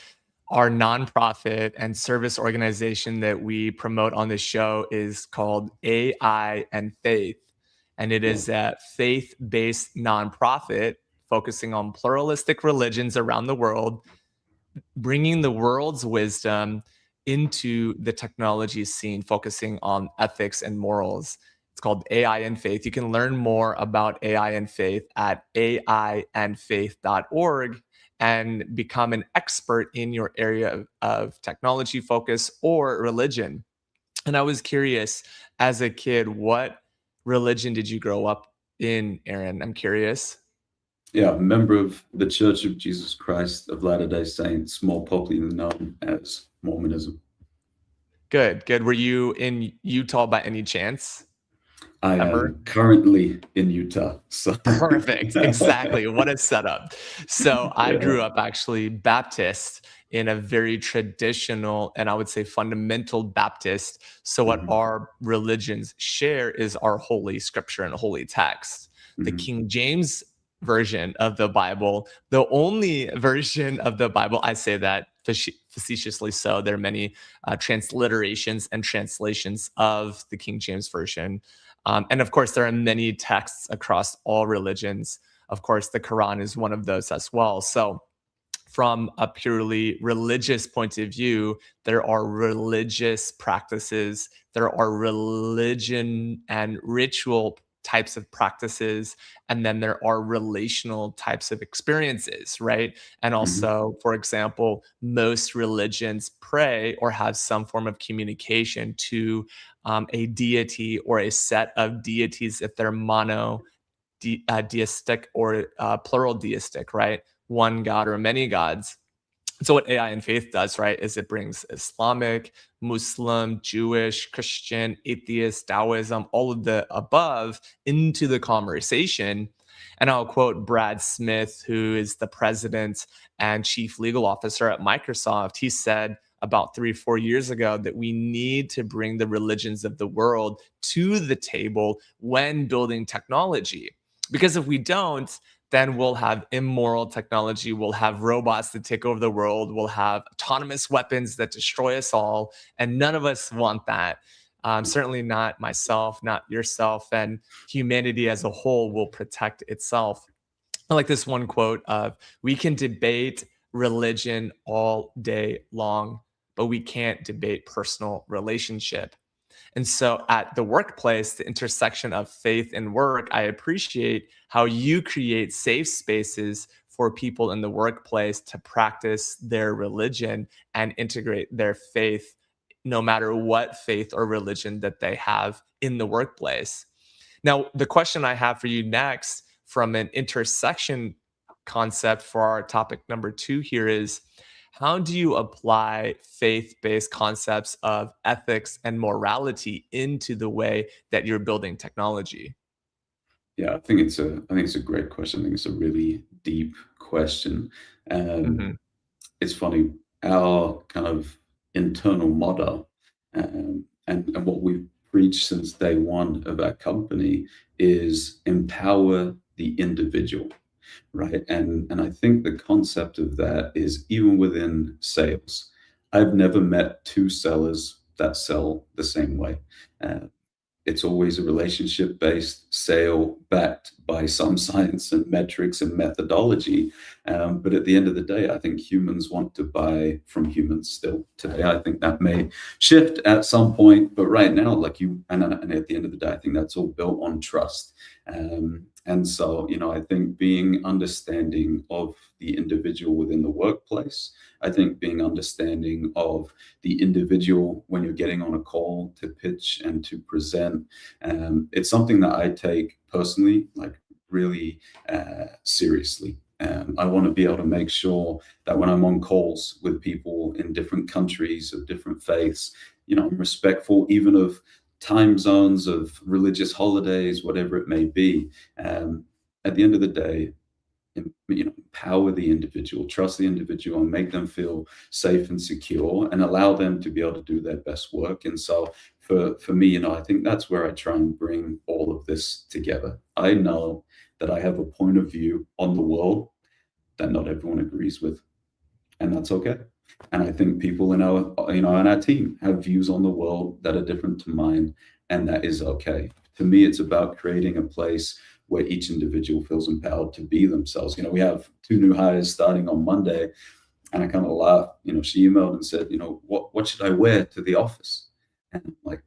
Speaker 1: our nonprofit and service organization that we promote on this show is called AI and Faith. And it is a faith-based nonprofit focusing on pluralistic religions around the world, bringing the world's wisdom into the technology scene, focusing on ethics and morals. It's called AI and Faith. You can learn more about AI and Faith at aiandfaith.org and become an expert in your area of technology focus or religion. And I was curious, as a kid, what religion did you grow up in, Aaron? I'm curious.
Speaker 3: Yeah, a member of the Church of Jesus Christ of Latter-day Saints, more popularly known as Mormonism.
Speaker 1: Good. Were you in Utah by any chance?
Speaker 3: I
Speaker 1: ever?
Speaker 3: am currently in Utah. So
Speaker 1: Perfect. Exactly. What a setup. So I
Speaker 3: yeah.
Speaker 1: grew up actually Baptist in a very traditional and I would say fundamental Baptist. So what
Speaker 3: Mhm,
Speaker 1: our religions share is our holy scripture and holy text. The
Speaker 3: mhm,
Speaker 1: King James version of the Bible, the only version of the Bible, I say that facetiously so. There are many transliterations and translations of the King James version. And of course, there are many texts across all religions. Of course, the Quran is one of those as well. So, from a purely religious point of view, there are religious practices, there are religion and ritual types of practices, and then there are relational types of experiences, right? And
Speaker 3: mhm,
Speaker 1: also, for example, most religions pray or have some form of communication to a deity or a set of deities if they're deistic or plural deistic, right? One God or many gods. So what AI and faith does, right, is it brings Islamic, Muslim, Jewish, Christian, atheist, Taoism, all of the above into the conversation. And I'll quote Brad Smith, who is the president and chief legal officer at Microsoft. He said about 3 or 4 years ago that we need to bring the religions of the world to the table when building technology. Because if we don't, then we'll have immoral technology. We'll have robots that take over the world. We'll have autonomous weapons that destroy us all. And none of us want that. Certainly not myself, not yourself. And humanity as a whole will protect itself. I like this one quote of, we can debate religion all day long, but we can't debate personal relationship. And so at the workplace, the intersection of faith and work, I appreciate how you create safe spaces for people in the workplace to practice their religion and integrate their faith, no matter what faith or religion that they have in the workplace. Now, the question I have for you next from an intersection concept for our topic number two here is, how do you apply faith based concepts of ethics and morality into the way that you're building technology?
Speaker 3: yeah, I think it's a great question. I think it's a really deep question. Um,
Speaker 1: Hmm.
Speaker 3: it's funny, our kind of internal motto, and what we've preached since day one of our company is empower the individual, right? And I think the concept of that is even within sales. I've never met two sellers that sell the same way. Uh, it's always a relationship based sale backed by some science and metrics and methodology. But at the end of the day, I think humans want to buy from humans still today. I think that may shift at some point, but right now, like you, and at the end of the day, I think that's all built on trust. And so, I think being understanding of the individual within the workplace, I think being understanding of the individual when you're getting on a call to pitch and to present. It's something that I take personally, like really seriously. I want to be able to make sure that when I'm on calls with people in different countries of different faiths, I'm respectful even of time zones, of religious holidays, whatever it may be. At the end of the day, empower the individual, trust the individual, and make them feel safe and secure, and allow them to be able to do their best work. And so, for me, I think that's where I try and bring all of this together. I know that I have a point of view on the world that not everyone agrees with, and that's okay. And I think people in our team have views on the world that are different to mine, and that is okay. To me, it's about creating a place where each individual feels empowered to be themselves. We have two new hires starting on Monday, and I kind of laughed. She emailed and said, what should I wear to the office? And I'm like,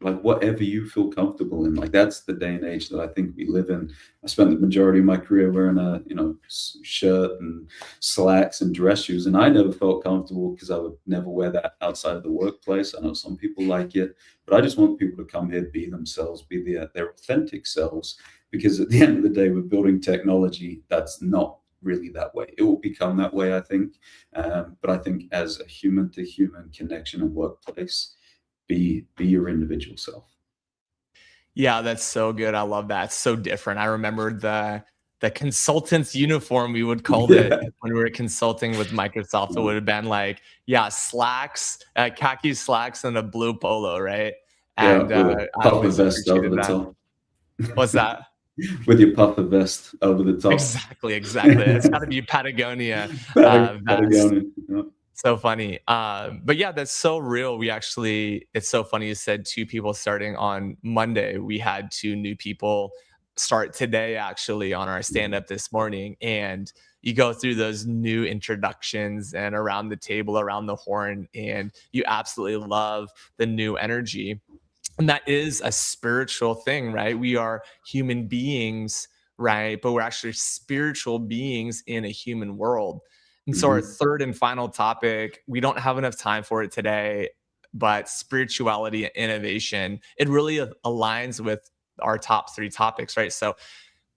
Speaker 3: like whatever you feel comfortable in. Like that's the day and age that I think we live in. I spent the majority of my career wearing a shirt and slacks and dress shoes, and I never felt comfortable because I would never wear that outside of the workplace. I know some people like it, but I just want people to come here, be themselves, be their authentic selves, because at the end of the day, we're building technology that's not really that way. It will become that way, I think. But I think as a human to human connection and workplace, be your individual self.
Speaker 1: Yeah, that's so good. I love that. It's so different. I remember the consultant's uniform, we would call it
Speaker 3: Yeah,
Speaker 1: when we were consulting with Microsoft. It would have been like, yeah, slacks, khaki slacks and a blue polo, right?
Speaker 3: yeah,
Speaker 1: And
Speaker 3: with a
Speaker 1: I
Speaker 3: puffer
Speaker 1: always
Speaker 3: vest over
Speaker 1: appreciated
Speaker 3: the
Speaker 1: that.
Speaker 3: top.
Speaker 1: What's that?
Speaker 3: With your puffer vest over the top.
Speaker 1: Exactly, exactly. It's got to be Patagonia vest.
Speaker 3: Patagonia. Yeah.
Speaker 1: So funny. But yeah, that's so real. It's so funny you said two people starting on Monday. We had two new people start today, actually, on our stand
Speaker 3: Mhm.
Speaker 1: up this morning. And you go through those new introductions and around the table, around the horn, and you absolutely love the new energy. And that is a spiritual thing, right? We are human beings, right? But we're actually spiritual beings in a human world. And so, our
Speaker 3: Mhm.
Speaker 1: third and final topic, we don't have enough time for it today, but spirituality and innovation, it really aligns with our top three topics, right? So,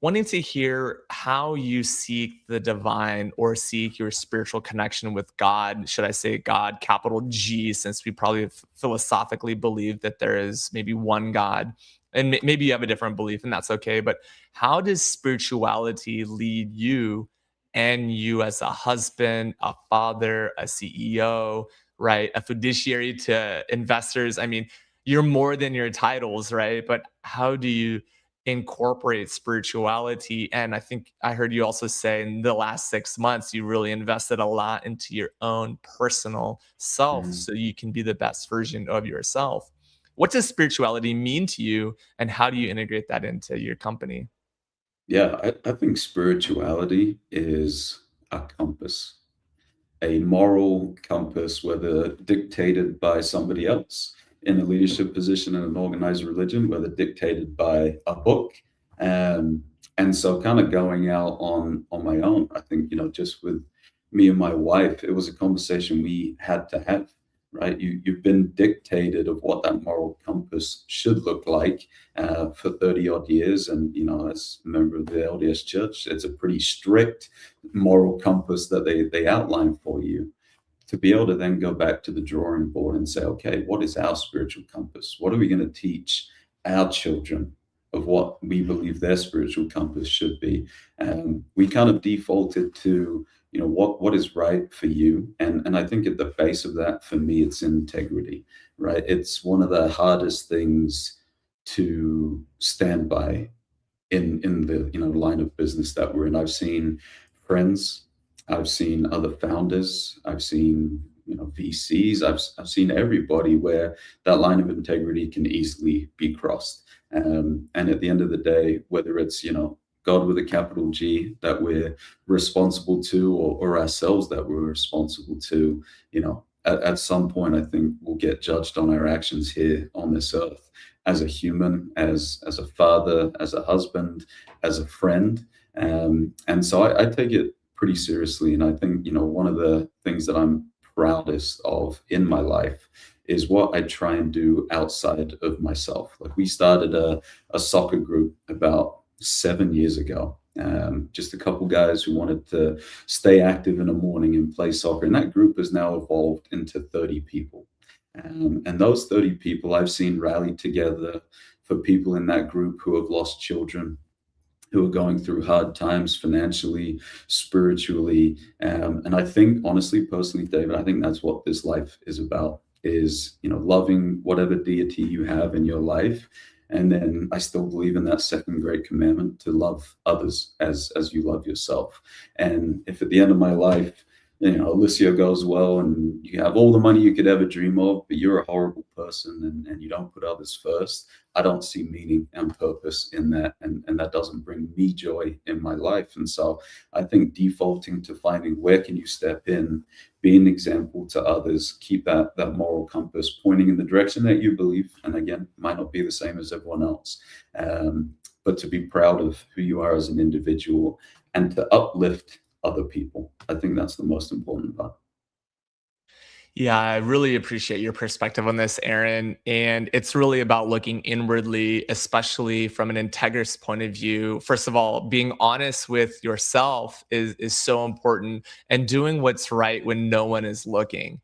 Speaker 1: wanting to hear how you seek the divine or seek your spiritual connection with God. Should I say God, capital G, since we probably philosophically believe that there is maybe one God. And maybe you have a different belief, and that's okay. But how does spirituality lead you and you as a husband, a father, a CEO, right? A fiduciary to investors? I mean, you're more than your titles, right? But how do you incorporate spirituality? And I think I heard you also say in the last 6 months, you really invested a lot into your own personal self
Speaker 3: Mhm.
Speaker 1: so you can be the best version of yourself. What does spirituality mean to you, and how do you integrate that into your company?
Speaker 3: Yeah, I think spirituality is a compass, a moral compass, whether dictated by somebody else in a leadership position in an organized religion, whether dictated by a book. Um, and so kind of going out on my own, I think, just with me and my wife, it was a conversation we had to have, right? You've been dictated of what that moral compass should look like for 30 odd years. And, as a member of the LDS Church, it's a pretty strict moral compass that they outline for you. To be able to then go back to the drawing board and say, okay, what is our spiritual compass? What are we going to teach our children of what we believe their spiritual compass should be? We kind of defaulted to, what is right for you. And I think at the base of that, for me, it's integrity, right? It's one of the hardest things to stand by in the line of business that we're in. I've seen friends, I've seen other founders, I've seen VCs, I've seen everybody where that line of integrity can easily be crossed. And at the end of the day, whether it's God with a capital G that we're responsible to, or ourselves that we're responsible to, at some point, I think we'll get judged on our actions here on this earth as a human, as a father, as a husband, as a friend. And so I take it pretty seriously. And I think, one of the things that I'm proudest of in my life is what I try and do outside of myself. Like we started a soccer group about 7 years ago. Just a couple guys who wanted to stay active in the morning and play soccer. And that group has now evolved into 30 people. And those 30 people I've seen rally together for people in that group who have lost children, who are going through hard times financially, spiritually. And I think, honestly, personally, David, I think that's what this life is about, is, loving whatever deity you have in your life. And then I still believe in that second great commandment to love others as you love yourself. And if at the end of my life, Alicia goes well and you have all the money you could ever dream of, but you're a horrible person and you don't put others first, I don't see meaning and purpose in that. And that doesn't bring me joy in my life. And so I think defaulting to finding where can you step in, be an example to others, keep that moral compass pointing in the direction that you believe. And again, might not be the same as everyone else. But to be proud of who you are as an individual and to uplift other people. I think that's the most important part.
Speaker 1: Yeah, I really appreciate your perspective on this, Aaron. And it's really about looking inwardly, especially from an integrist point of view. First of all, being honest with yourself is so important, and doing what's right when no one is looking.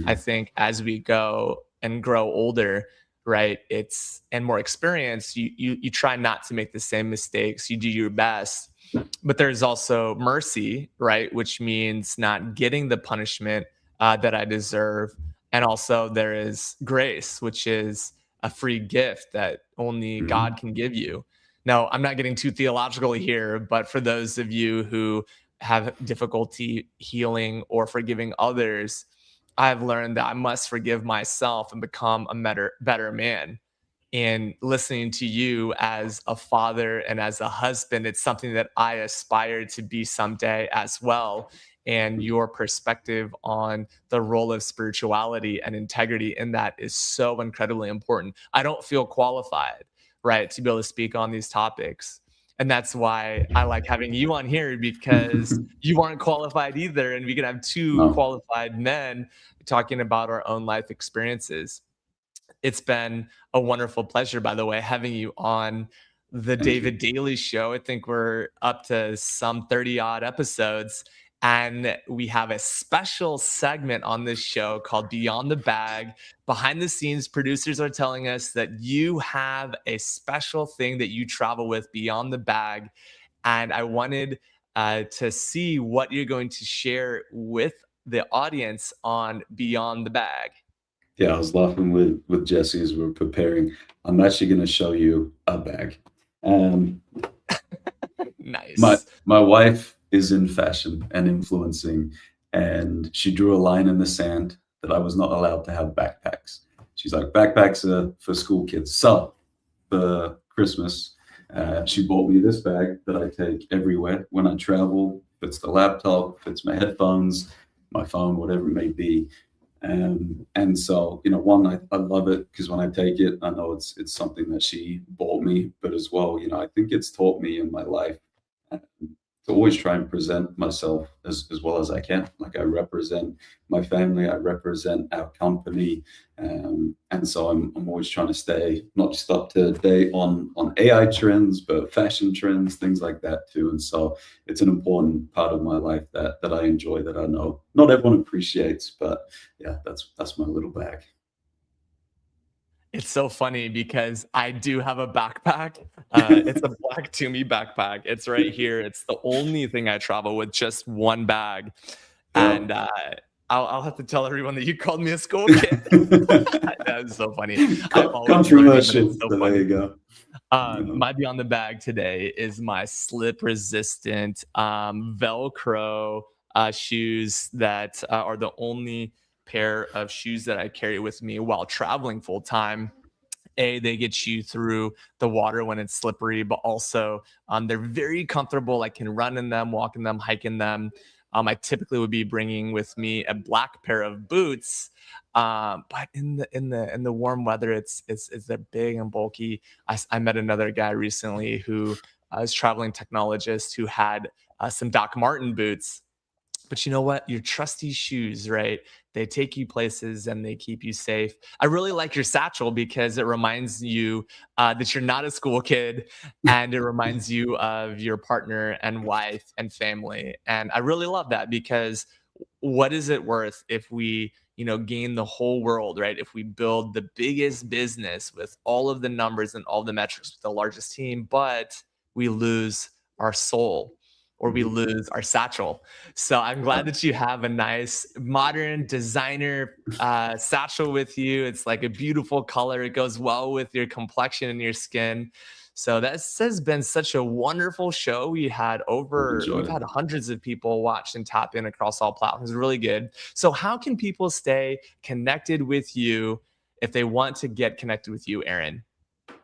Speaker 1: I
Speaker 3: Mhm.
Speaker 1: think as we go and grow older, right? It's and more experience, you try not to make the same mistakes. You do your best. But there's also mercy, right? Which means not getting the punishment that I deserve. And also there is grace, which is a free gift that only God
Speaker 3: Mhm.
Speaker 1: can give you. Now, I'm not getting too theological here, but for those of you who have difficulty healing or forgiving others, I've learned that I must forgive myself and become a better man. And listening to you as a father and as a husband, it's something that I aspire to be someday as well. And your perspective on the role of spirituality and integrity in that is so incredibly important. I don't feel qualified, right, to be able to speak on these topics. And that's why I like having you on here, because you aren't qualified either. And we can have two
Speaker 3: No.
Speaker 1: qualified men talking about our own life experiences. It's been a wonderful pleasure, by the way, having you on the
Speaker 3: Thank you.
Speaker 1: David Daily Show. I think we're up to some 30 odd episodes. And we have a special segment on this show called Beyond the Bag. Behind the scenes, producers are telling us that you have a special thing that you travel with beyond the bag. And I wanted to see what you're going to share with the audience on Beyond the Bag.
Speaker 3: Yeah, I was laughing with Jesse as we were preparing. I'm actually going to show you a bag. Um, my
Speaker 1: Nice.
Speaker 3: my wife is in fashion and influencing, and she drew a line in the sand that I was not allowed to have backpacks. She's like, backpacks are for school kids. So for Christmas, she bought me this bag that I take everywhere when I travel. Fits the laptop, fits my headphones, my phone, whatever it may be. And so, one, I love it because when I take it, I know it's something that she bought me, but as well, I think it's taught me in my life to always try and present myself as well as I can. Like I represent my family, I represent our company, and so I'm always trying to stay not just up to date on AI trends, but fashion trends, things like that too. And so it's an important part of my life that I enjoy, that I know not everyone appreciates, but yeah, that's my little bag.
Speaker 1: It's so funny because I do have a backpack. It's a black Tumi backpack. It's right here. It's the only thing I travel with, just one bag.
Speaker 3: Yeah.
Speaker 1: And I'll have to tell everyone that you called me a school kid. That was so funny. I'm always learning, but it's
Speaker 3: Controversial,
Speaker 1: so
Speaker 3: but there
Speaker 1: funny.
Speaker 3: you go.
Speaker 1: My beyond the bag today is my slip resistant Velcro shoes that are the only pair of shoes that I carry with me while traveling full time. They get you through the water when it's slippery, but also they're very comfortable. I can run in them, walk in them, hike in them. I typically would be bringing with me a black pair of boots, but in the warm weather, it's they're big and bulky. I met another guy recently who is traveling technologist who had some Doc Martin boots, but you know what? Your trusty shoes, right? They take you places and they keep you safe. I really like your satchel because it reminds you that you're not a school kid, and it reminds you of your partner and wife and family. And I really love that because what is it worth if we, gain the whole world, right? If we build the biggest business with all of the numbers and all the metrics with the largest team, but we lose our soul or we
Speaker 3: Mhm.
Speaker 1: lose our satchel. So I'm glad that you have a nice modern designer satchel with you. It's like a beautiful color. It goes well with your complexion and your skin. So this has been such a wonderful show.
Speaker 3: I've
Speaker 1: We've
Speaker 3: enjoyed it.
Speaker 1: had hundreds of people watch and tap in across all platforms. Really good. So how can people stay connected with you if they want to get connected with you, Aaron?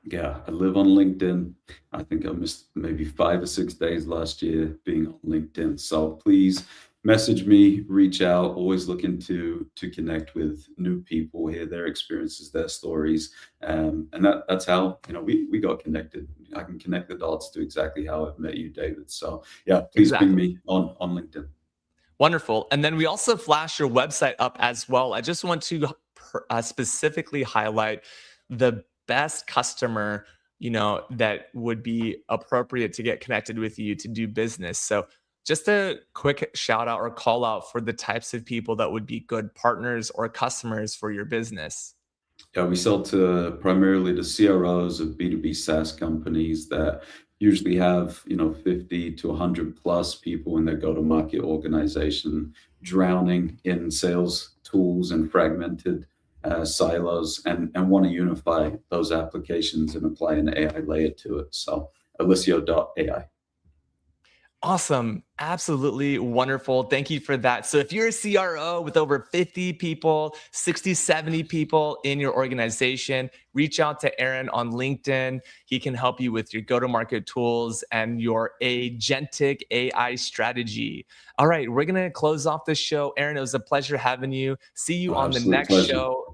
Speaker 3: Yeah, I live on LinkedIn. I think I missed maybe 5 or 6 days last year being on LinkedIn. So please message me, reach out. Always looking to connect with new people, hear their experiences, their stories, and that's how we got connected. I can connect the dots to exactly how I've met you, David. So yeah, please ping
Speaker 1: Exactly.
Speaker 3: me on LinkedIn.
Speaker 1: Wonderful. And then we also flash your website up as well. I just want to specifically highlight the best customer, that would be appropriate to get connected with you to do business. So just a quick shout out or call out for the types of people that would be good partners or customers for your business.
Speaker 3: Yeah, we sell to primarily to CROs of B2B SaaS companies that usually have, 50 to 100 plus people in their go-to-market organization, drowning in sales tools and fragmented silos, and want to unify those applications and apply an AI layer to it. So Alicio.ai.
Speaker 1: Awesome. Absolutely wonderful. Thank you for that. So, if you're a CRO with over 50 people, 60, 70 people in your organization, reach out to Aaron on LinkedIn. He can help you with your go to market tools and your agentic AI strategy. All right, we're going to close off the show. Aaron, it was a pleasure having you. See you
Speaker 3: Oh,
Speaker 1: on the
Speaker 3: absolute
Speaker 1: next
Speaker 3: pleasure.
Speaker 1: show.